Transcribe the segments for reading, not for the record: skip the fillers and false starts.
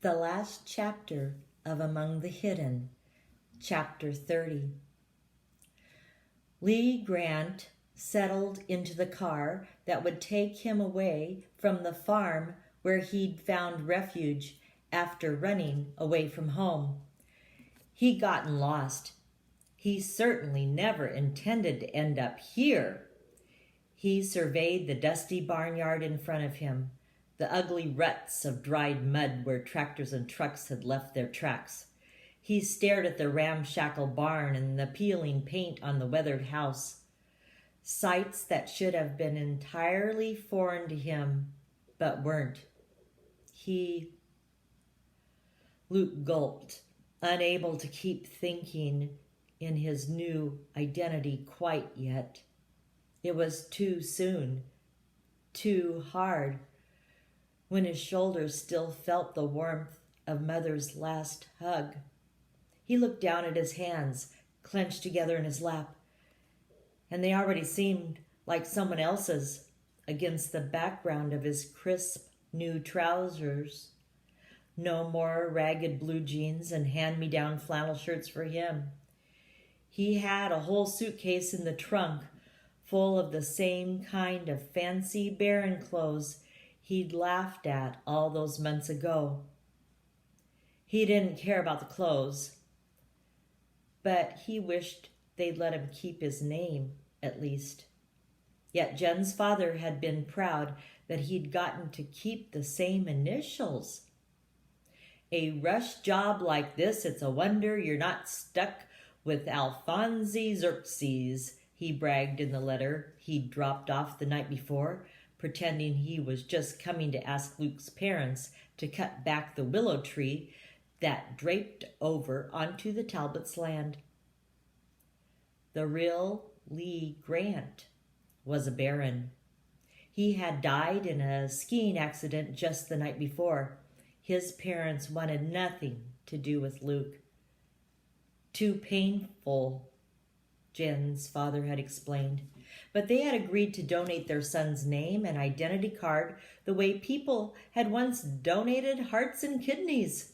The last chapter of Among the Hidden, Chapter 30. Lee Grant settled into the car that would take him away from the farm where he'd found refuge after running away from home. He'd gotten lost. He certainly never intended to end up here. He surveyed the dusty barnyard in front of him, the ugly ruts of dried mud where tractors and trucks had left their tracks. He stared at the ramshackle barn and the peeling paint on the weathered house. Sights that should have been entirely foreign to him, but weren't. Luke gulped, unable to keep thinking in his new identity quite yet. It was too soon, too hard, when his shoulders still felt the warmth of Mother's last hug. He looked down at his hands, clenched together in his lap, and they already seemed like someone else's against the background of his crisp new trousers. No more ragged blue jeans and hand-me-down flannel shirts for him. He had a whole suitcase in the trunk full of the same kind of fancy barren clothes he'd laughed at all those months ago. He didn't care about the clothes, but he wished they'd let him keep his name, at least. Yet Jen's father had been proud that he'd gotten to keep the same initials. A rush job like this, it's a wonder you're not stuck with Alphonse Xerxes, he bragged in the letter he'd dropped off the night before, pretending he was just coming to ask Luke's parents to cut back the willow tree that draped over onto the Talbots' land. The real Lee Grant was a baron. He had died in a skiing accident just the night before. His parents wanted nothing to do with Luke. Too painful, Jen's father had explained. But they had agreed to donate their son's name and identity card the way people had once donated hearts and kidneys.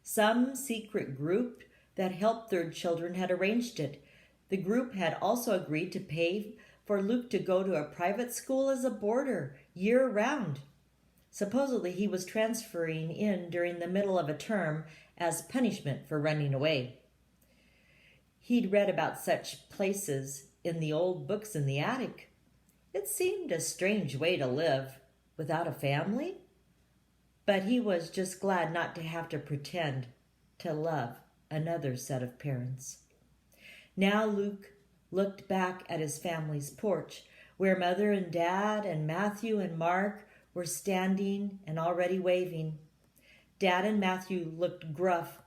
Some secret group that helped third children had arranged it. The group had also agreed to pay for Luke to go to a private school as a boarder year-round. Supposedly he was transferring in during the middle of a term as punishment for running away. He'd read about such places in the old books in the attic. It seemed a strange way to live without a family, but he was just glad not to have to pretend to love another set of parents. Now Luke looked back at his family's porch, where Mother and Dad and Matthew and Mark were standing and already waving. Dad and Matthew looked gruff,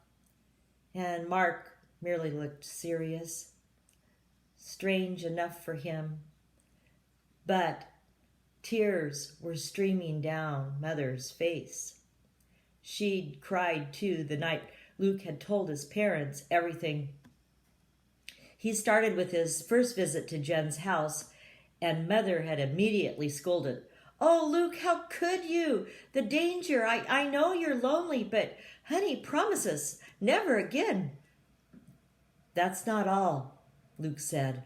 and Mark merely looked serious. Strange enough for him. But tears were streaming down Mother's face. She'd cried too the night Luke had told his parents everything. He started with his first visit to Jen's house, and Mother had immediately scolded. "Oh, Luke, how could you? The danger. I know you're lonely, but honey, promise us, never again." "That's not all," Luke said.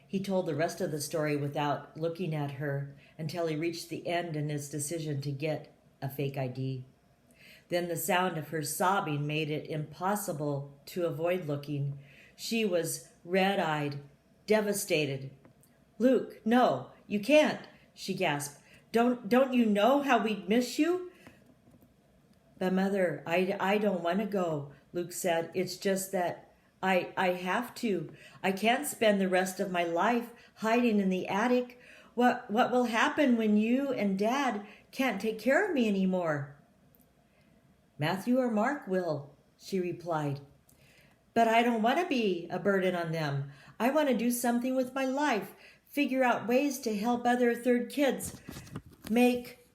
He told the rest of the story without looking at her until he reached the end in his decision to get a fake ID. Then the sound of her sobbing made it impossible to avoid looking. She was red-eyed, devastated. "Luke, no, you can't," she gasped. Don't you know how we'd miss you?" "But Mother, I don't want to go," Luke said. "It's just that I have to. I can't spend the rest of my life hiding in the attic. What will happen when you and Dad can't take care of me anymore?" "Matthew or Mark will," she replied. "But I don't want to be a burden on them. I want to do something with my life, figure out ways to help other third kids, make..."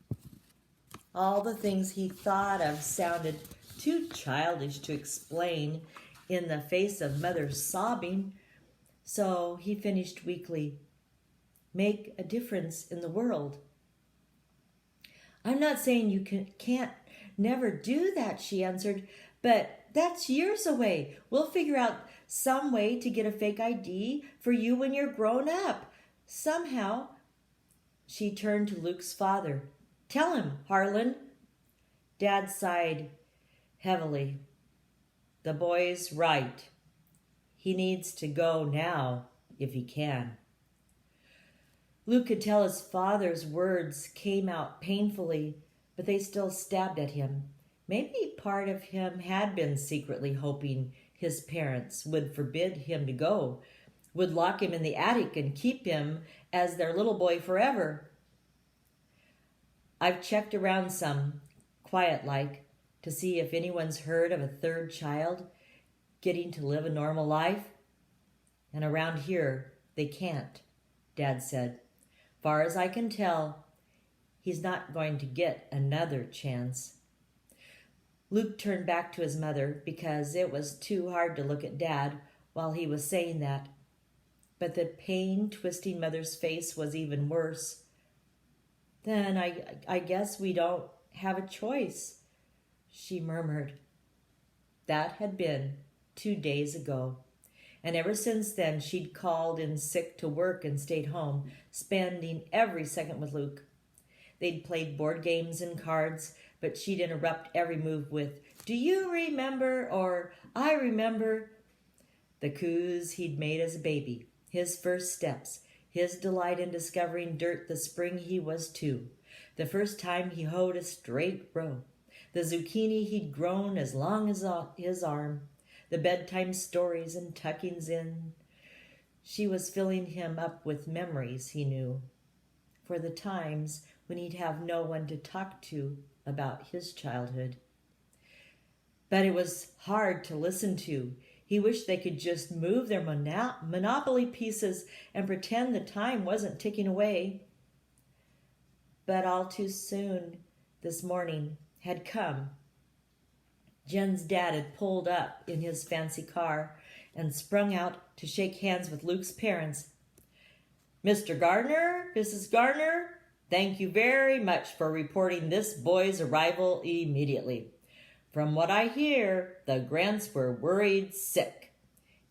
All the things he thought of sounded too childish to explain in the face of Mother's sobbing, so he finished weakly. "Make a difference in the world." "I'm not saying you can't never do that, she answered. But that's years away. We'll figure out some way to get a fake ID for you when you're grown up. Somehow. She turned to Luke's father. Tell him, Harlan. Dad sighed heavily. The boy's right. He needs to go now, if he can. Luke could tell his father's words came out painfully, but they still stabbed at him. Maybe part of him had been secretly hoping his parents would forbid him to go, would lock him in the attic and keep him as their little boy forever. I've checked around some, quiet-like, to see if anyone's heard of a third child getting to live a normal life. And around here, they can't, Dad said. Far as I can tell, he's not going to get another chance. Luke turned back to his mother because it was too hard to look at Dad while he was saying that. But the pain-twisting mother's face was even worse. Then I guess we don't have a choice, she murmured. That had been 2 days ago. And ever since then, she'd called in sick to work and stayed home, spending every second with Luke. They'd played board games and cards, but she'd interrupt every move with, "Do you remember?" or "I remember." The coups he'd made as a baby, his first steps, his delight in discovering dirt the spring he was 2, the first time he hoed a straight row, the zucchini he'd grown as long as his arm, the bedtime stories and tuckings in. She was filling him up with memories, he knew, for the times when he'd have no one to talk to about his childhood. But it was hard to listen to. He wished they could just move their Monopoly pieces and pretend the time wasn't ticking away. But all too soon this morning had come. Jen's dad had pulled up in his fancy car and sprung out to shake hands with Luke's parents. "Mr. Gardner, Mrs. Gardner, thank you very much for reporting this boy's arrival immediately. From what I hear, the Grants were worried sick."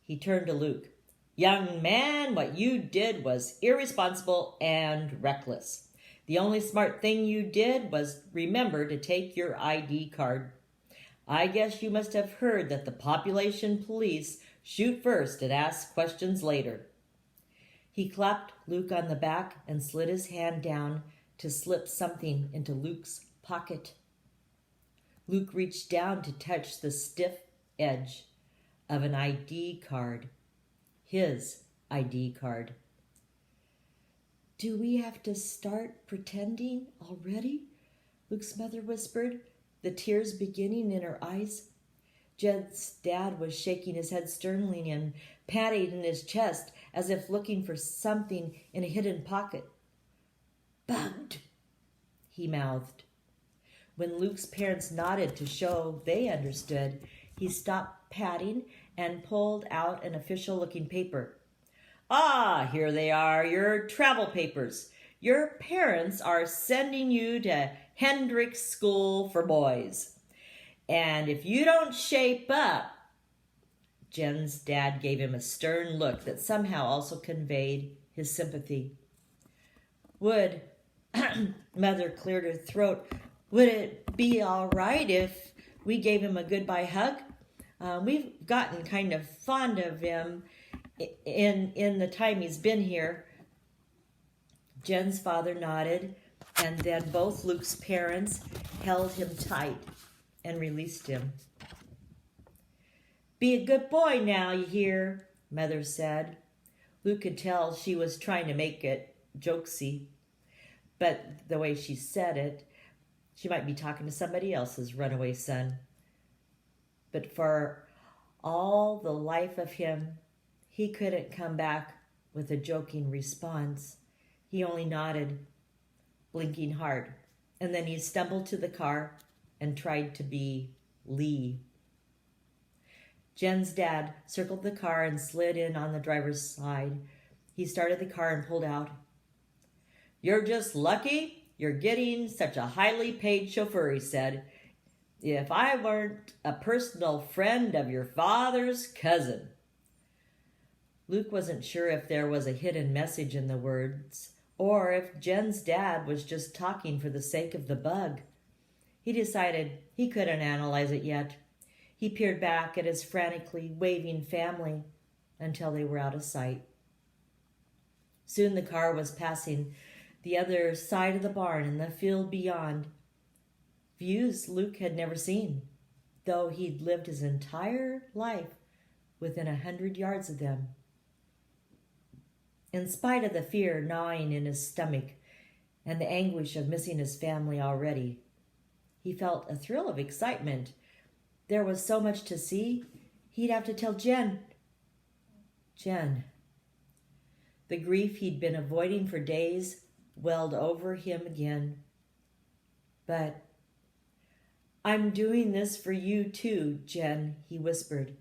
He turned to Luke. "Young man, what you did was irresponsible and reckless. The only smart thing you did was remember to take your ID card. I guess you must have heard that the population police shoot first and ask questions later." He clapped Luke on the back and slid his hand down to slip something into Luke's pocket. Luke reached down to touch the stiff edge of an ID card. His ID card. "Do we have to start pretending already?" Luke's mother whispered, the tears beginning in her eyes. Jed's dad was shaking his head sternly and patting in his chest as if looking for something in a hidden pocket. "Bugged," he mouthed. When Luke's parents nodded to show they understood, he stopped patting and pulled out an official-looking paper. "Ah, here they are, your travel papers. Your parents are sending you to Hendricks School for Boys. And if you don't shape up..." Jen's dad gave him a stern look that somehow also conveyed his sympathy. "Would," Mother cleared her throat, "would it be all right if we gave him a goodbye hug? We've gotten kind of fond of him in the time he's been here." Jen's father nodded, and then both Luke's parents held him tight and released him. "Be a good boy now, you hear," Mother said. Luke could tell she was trying to make it jokesy, but the way she said it, she might be talking to somebody else's runaway son. But for all the life of him, he couldn't come back with a joking response. He only nodded, blinking hard, and then he stumbled to the car and tried to be Lee. Jen's dad circled the car and slid in on the driver's side. He started the car and pulled out. "You're just lucky you're getting such a highly paid chauffeur," he said. If I weren't a personal friend of your father's cousin. Luke wasn't sure if there was a hidden message in the words, or if Jen's dad was just talking for the sake of the bug. He decided he couldn't analyze it yet. He peered back at his frantically waving family until they were out of sight. Soon the car was passing the other side of the barn and the field beyond. Views Luke had never seen, though he'd lived his entire life within 100 yards of them. In spite of the fear gnawing in his stomach and the anguish of missing his family already, he felt a thrill of excitement. There was so much to see, he'd have to tell Jen. Jen. The grief he'd been avoiding for days welled over him again. But, I'm doing this for you too, Jen, he whispered,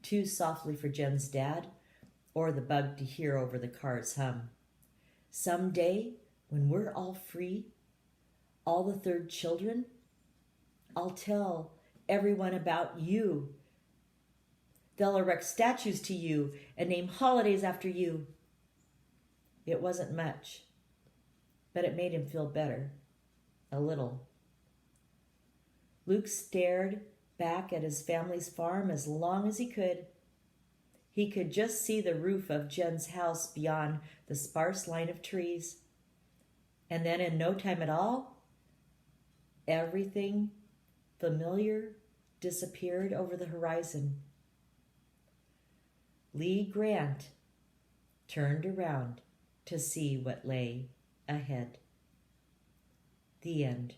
too softly for Jen's dad or the bug to hear over the car's hum. Someday, when we're all free, all the third children, I'll tell everyone about you. They'll erect statues to you and name holidays after you. It wasn't much, but it made him feel better. A little. Luke stared back at his family's farm as long as he could. He could just see the roof of Jen's house beyond the sparse line of trees. And then in no time at all, everything familiar disappeared over the horizon. Lee Grant turned around to see what lay ahead. The end.